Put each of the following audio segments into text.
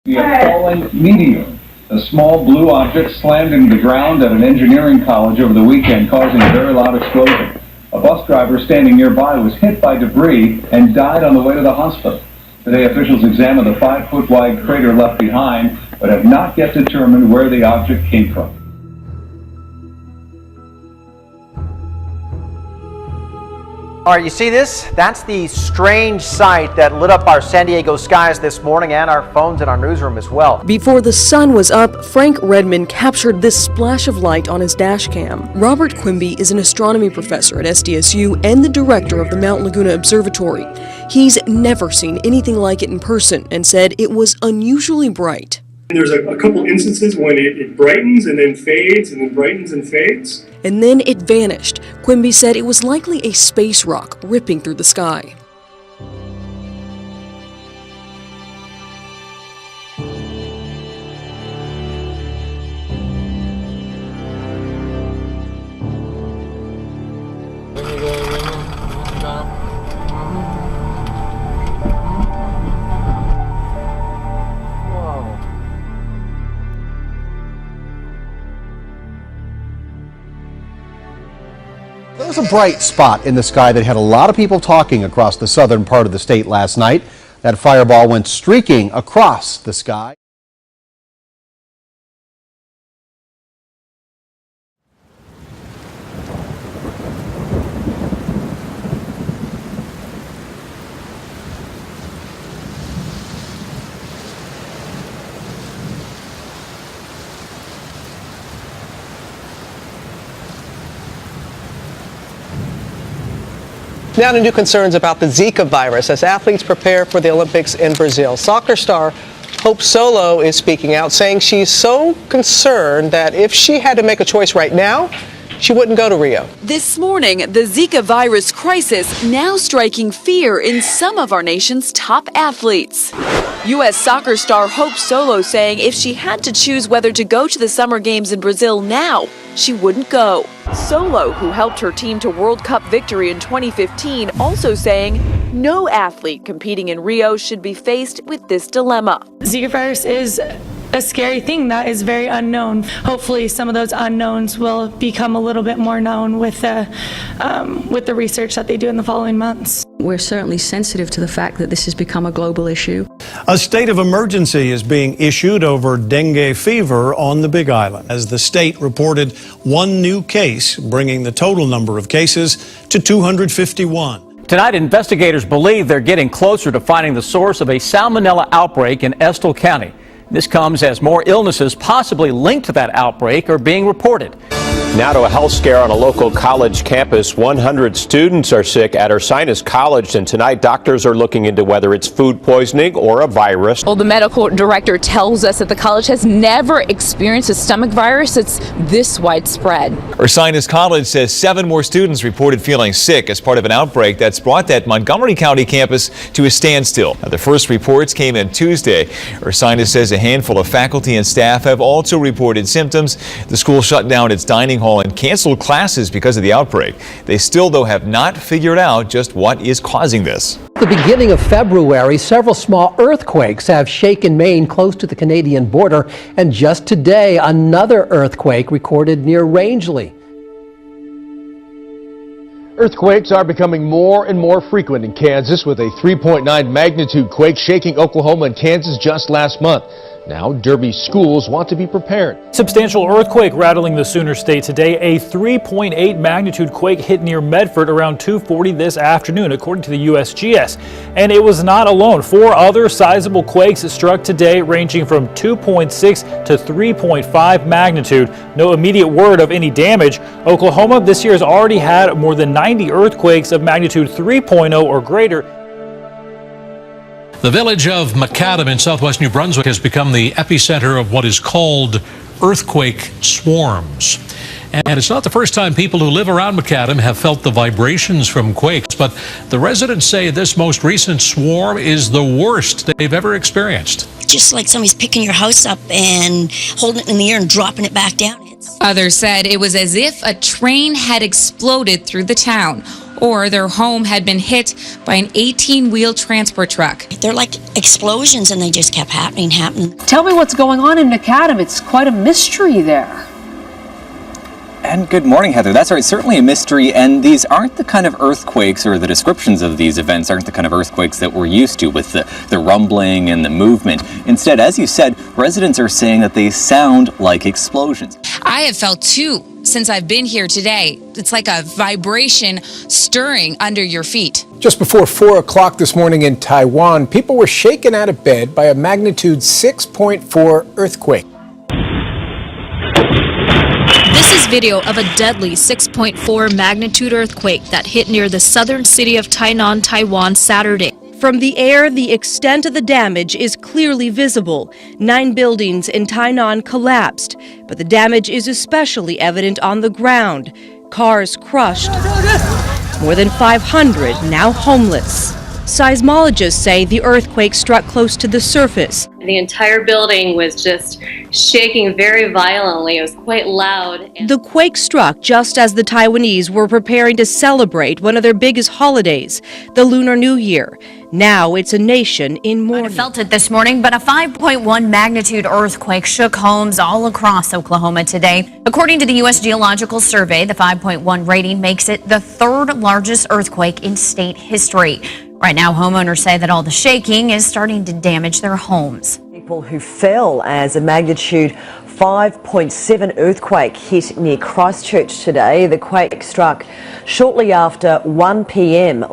A falling meteor. A small blue object slammed into the ground at an engineering college over the weekend, causing a very loud explosion. A bus driver standing nearby was hit by debris and died on the way to the hospital. Today, officials examined the 5-foot wide crater left behind, but have not yet determined where the object came from. All right, you see this? That's the strange sight that lit up our San Diego skies this morning and our phones in our newsroom as well. Before the sun was up, Frank Redmond captured this splash of light on his dash cam. Robert Quimby is an astronomy professor at SDSU and the director of the Mount Laguna Observatory. He's never seen anything like it in person and said it was unusually bright. There's a couple instances when it brightens and then fades and then brightens and fades. And then it vanished. Quimby said it was likely a space rock ripping through the sky. There was a bright spot in the sky that had a lot of people talking across the southern part of the state last night. That fireball went streaking across the sky. Now to new concerns about the Zika virus as athletes prepare for the Olympics in Brazil. Soccer star Hope Solo is speaking out, saying she's so concerned that if she had to make a choice right now, she wouldn't go to Rio. This morning, the Zika virus crisis now striking fear in some of our nation's top athletes. U.S. soccer star Hope Solo saying if she had to choose whether to go to the Summer Games in Brazil now, she wouldn't go. Solo, who helped her team to World Cup victory in 2015, also saying no athlete competing in Rio should be faced with this dilemma. Zika virus is a scary thing that is very unknown. Hopefully some of those unknowns will become a little bit more known with the research that they do in the following months. We're certainly sensitive to the fact that this has become a global issue. A state of emergency is being issued over dengue fever on the Big Island as the state reported one new case, bringing the total number of cases to 251. Tonight, investigators believe they're getting closer to finding the source of a salmonella outbreak in Estill County. This comes as more illnesses possibly linked to that outbreak are being reported. Now to a health scare on a local college campus. 100 students are sick at Ursinus College, and tonight doctors are looking into whether it's food poisoning or a virus. Well, the medical director tells us that the college has never experienced a stomach virus that's this widespread. Ursinus College says 7 more students reported feeling sick as part of an outbreak that's brought that Montgomery County campus to a standstill. Now, the first reports came in Tuesday. Ursinus says a handful of faculty and staff have also reported symptoms. The school shut down its dining hall and canceled classes because of the outbreak. They still, though, have not figured out just what is causing this. At the beginning of February, several small earthquakes have shaken Maine close to the Canadian border, and just today, another earthquake recorded near Rangeley. Earthquakes are becoming more and more frequent in Kansas, with a 3.9 magnitude quake shaking Oklahoma and Kansas just last month. Now, Derby schools want to be prepared. Substantial earthquake rattling the Sooner State today. A 3.8 magnitude quake hit near Medford around 2:40 this afternoon, according to the USGS. And it was not alone. 4 other sizable quakes struck today, ranging from 2.6 to 3.5 magnitude. No immediate word of any damage. Oklahoma this year has already had more than 90 earthquakes of magnitude 3.0 or greater. The village of Macadam in southwest New Brunswick has become the epicenter of what is called earthquake swarms. And it's not the first time people who live around Macadam have felt the vibrations from quakes, but the residents say this most recent swarm is the worst they've ever experienced. Just like somebody's picking your house up and holding it in the air and dropping it back down. Others said it was as if a train had exploded through the town, or their home had been hit by an 18-wheel transport truck. They're like explosions, and they just kept happening. Tell me what's going on in Macadam. It's quite a mystery there. And good morning, Heather. That's right, certainly a mystery, and these aren't the kind of earthquakes, or the descriptions of these events aren't the kind of earthquakes that we're used to with the rumbling and the movement. Instead, as you said, residents are saying that they sound like explosions. I have felt too since I've been here today. It's like a vibration stirring under your feet. Just before 4 o'clock this morning in Taiwan, people were shaken out of bed by a magnitude 6.4 earthquake. This is video of a deadly 6.4 magnitude earthquake that hit near the southern city of Tainan, Taiwan, Saturday. From the air, the extent of the damage is clearly visible. 9 buildings in Tainan collapsed, but the damage is especially evident on the ground. Cars crushed. More than 500 now homeless. Seismologists say the earthquake struck close to the surface. The entire building was just shaking very violently. It was quite loud. The quake struck just as the Taiwanese were preparing to celebrate one of their biggest holidays, the Lunar New Year. Now it's a nation in mourning. I felt it this morning, but a 5.1 magnitude earthquake shook homes all across Oklahoma today. According to the U.S. Geological Survey, the 5.1 rating makes it the third largest earthquake in state history. Right now, homeowners say that all the shaking is starting to damage their homes. People who fell as a magnitude 5.7 earthquake hit near Christchurch today. The quake struck shortly after 1 p.m.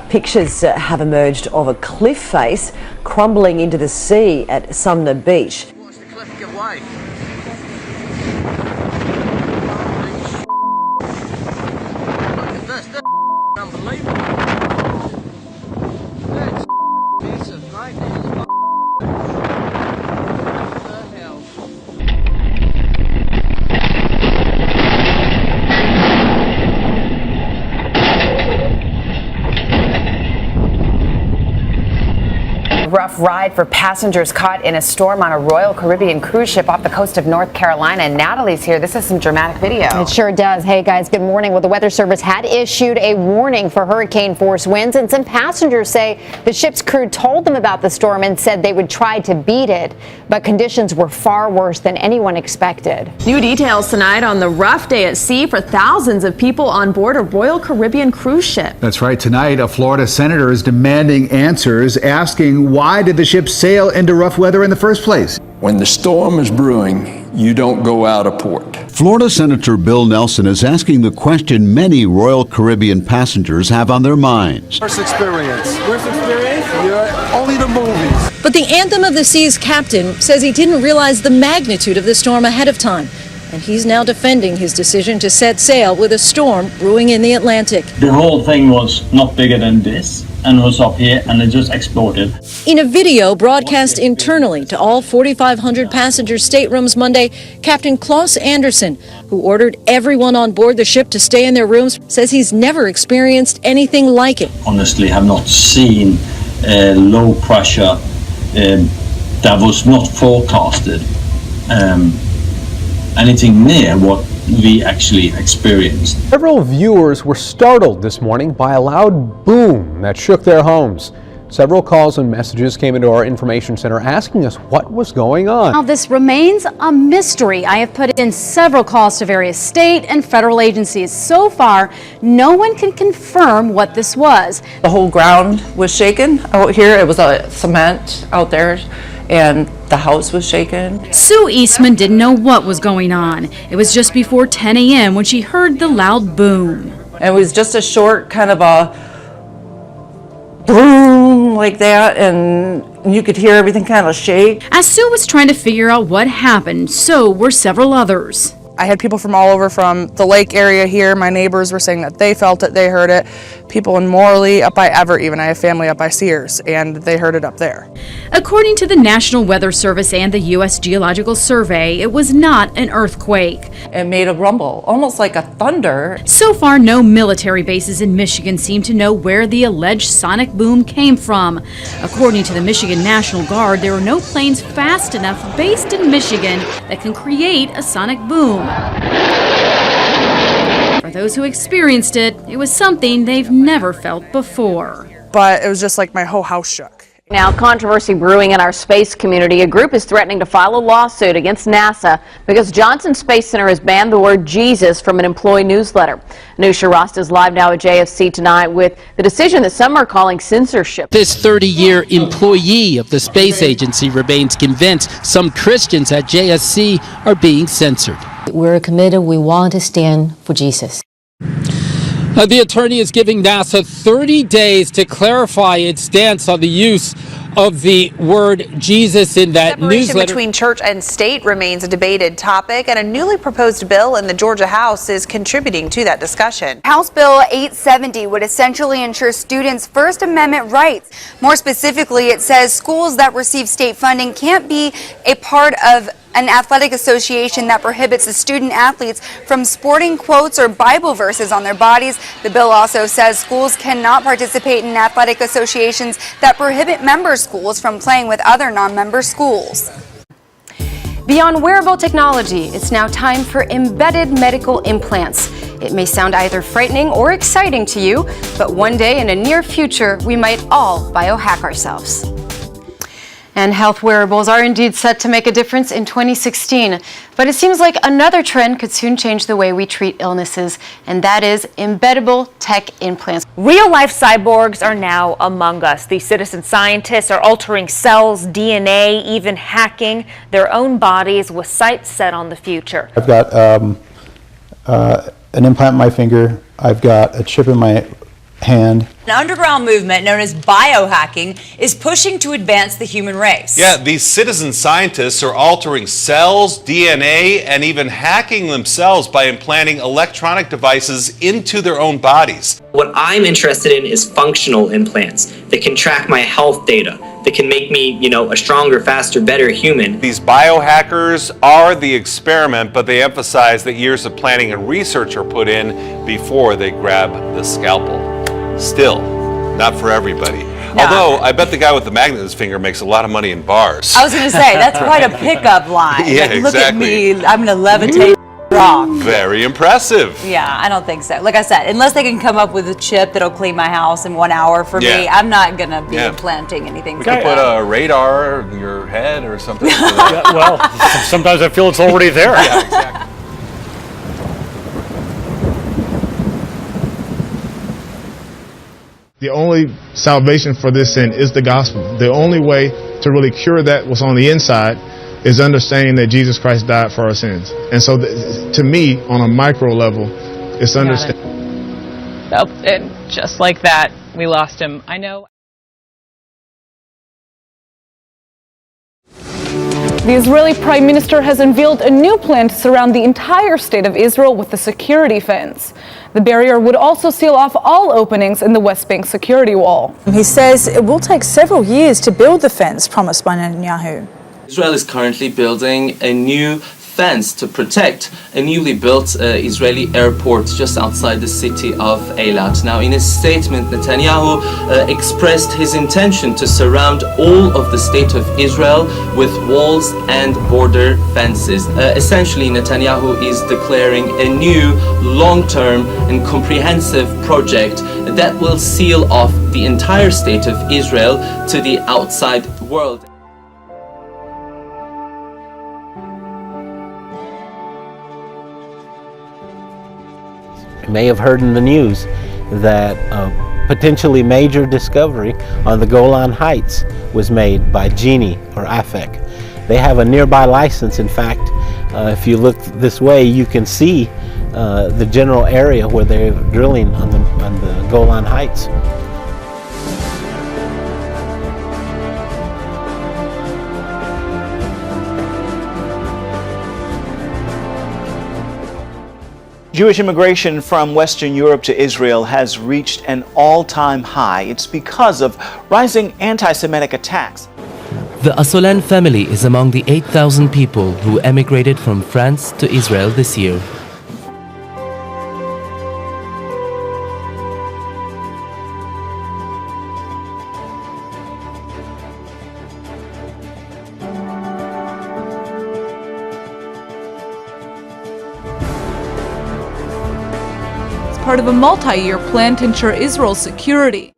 Pictures have emerged of a cliff face crumbling into the sea at Sumner Beach. Watch the cliff give way. That's unbelievable. That's massive, mate. What the hell? Rough ride for passengers caught in a storm on a Royal Caribbean cruise ship off the coast of North Carolina. And Natalie's here. This is some dramatic video. It sure does. Hey guys, good morning. Well, the Weather Service had issued a warning for hurricane force winds, and some passengers say the ship's crew told them about the storm and said they would try to beat it, but conditions were far worse than anyone expected. New details tonight on the rough day at sea for thousands of people on board a Royal Caribbean cruise ship. That's right. Tonight, a Florida senator is demanding answers, asking why did the ship sail into rough weather in the first place? When the storm is brewing, you don't go out of port. Florida Senator Bill Nelson is asking the question many Royal Caribbean passengers have on their minds. Worst experience? Yeah, only the movies. But the Anthem of the Seas captain says he didn't realize the magnitude of the storm ahead of time. And he's now defending his decision to set sail with a storm brewing in the Atlantic. The whole thing was not bigger than this and was up here and it just exploded. In a video broadcast internally to all 4,500 passenger staterooms Monday, Captain Klaus Anderson, who ordered everyone on board the ship to stay in their rooms, says he's never experienced anything like it. Honestly, have not seen low pressure that was not forecasted. Anything near what we actually experienced. Several viewers were startled this morning by a loud boom that shook their homes. Several calls and messages came into our information center asking us what was going on. Now, this remains a mystery. I have put in several calls to various state and federal agencies. So far, no one can confirm what this was. The whole ground was shaken out here. It was a cement out there, and the house was shaken. Sue Eastman didn't know what was going on. It was just before 10 a.m. when she heard the loud boom. It was just a short kind of a boom like that, and you could hear everything kind of shake. As Sue was trying to figure out what happened, so were several others. I had people from all over, from the lake area here. My neighbors were saying that they felt it, they heard it. People in Morley, up by Everett even. I have family up by Sears, and they heard it up there. According to the National Weather Service and the U.S. Geological Survey, it was not an earthquake. It made a rumble, almost like a thunder. So far, no military bases in Michigan seem to know where the alleged sonic boom came from. According to the Michigan National Guard, there are no planes fast enough based in Michigan that can create a sonic boom. For those who experienced it, it was something they've never felt before. But it was just like my whole house shook. Now, controversy brewing in our space community. A group is threatening to file a lawsuit against NASA because Johnson Space Center has banned the word Jesus from an employee newsletter. Anusha Rost is live now at JFC tonight with the decision that some are calling censorship. This 30-year employee of the space agency remains convinced some Christians at JSC are being censored. We're committed. We want to stand for Jesus. The attorney is giving NASA 30 days to clarify its stance on the use of the word Jesus in that Separation newsletter. between church and state remains a debated topic, and a newly proposed bill in the Georgia House is contributing to that discussion. House Bill 870 would essentially ensure students' First Amendment rights. More specifically, it says schools that receive state funding can't be a part of an athletic association that prohibits the student athletes from sporting quotes or Bible verses on their bodies. The bill also says schools cannot participate in athletic associations that prohibit member schools from playing with other non-member schools. Beyond wearable technology, it's now time for embedded medical implants. It may sound either frightening or exciting to you, but one day in a near future, we might all biohack ourselves. And health wearables are indeed set to make a difference in 2016. But it seems like another trend could soon change the way we treat illnesses, and that is embeddable tech implants. Real-life cyborgs are now among us. These citizen scientists are altering cells, DNA, even hacking their own bodies with sights set on the future. I've got an implant in my finger. I've got a chip in my hand. An underground movement known as biohacking is pushing to advance the human race. Yeah, these citizen scientists are altering cells, DNA, and even hacking themselves by implanting electronic devices into their own bodies. What I'm interested in is functional implants that can track my health data, that can make me, a stronger, faster, better human. These biohackers are the experiment, but they emphasize that years of planning and research are put in before they grab the scalpel. Still, not for everybody. No. Although, I bet the guy with the magnet in his finger makes a lot of money in bars. I was going to say, that's quite a pickup line. Yeah, like, look at exactly. me, I'm going to levitate rock. Very impressive. Yeah, I don't think so. Like I said, unless they can come up with a chip that'll clean my house in 1 hour for me, I'm not going to be implanting anything. We could put a radar in your head or something. Well, sometimes I feel it's already there. Yeah, exactly. The only salvation for this sin is the gospel. The only way to really cure that what's on the inside is understanding that Jesus Christ died for our sins. And so to me, on a micro level, it's understanding. Yep, and just like that, we lost him. I know. The Israeli Prime Minister has unveiled a new plan to surround the entire state of Israel with a security fence. The barrier would also seal off all openings in the West Bank security wall. He says it will take several years to build the fence promised by Netanyahu. Israel is currently building a new fence to protect a newly built Israeli airport just outside the city of Eilat. Now, in a statement, Netanyahu expressed his intention to surround all of the state of Israel with walls and border fences. Essentially, Netanyahu is declaring a new long-term and comprehensive project that will seal off the entire state of Israel to the outside world. You may have heard in the news that a potentially major discovery on the Golan Heights was made by Genie or AFEC. They have a nearby license. In fact, if you look this way, you can see the general area where they're drilling on the Golan Heights. Jewish immigration from Western Europe to Israel has reached an all-time high. It's because of rising anti-Semitic attacks. The Assolan family is among the 8,000 people who emigrated from France to Israel this year. Part of a multi-year plan to ensure Israel's security.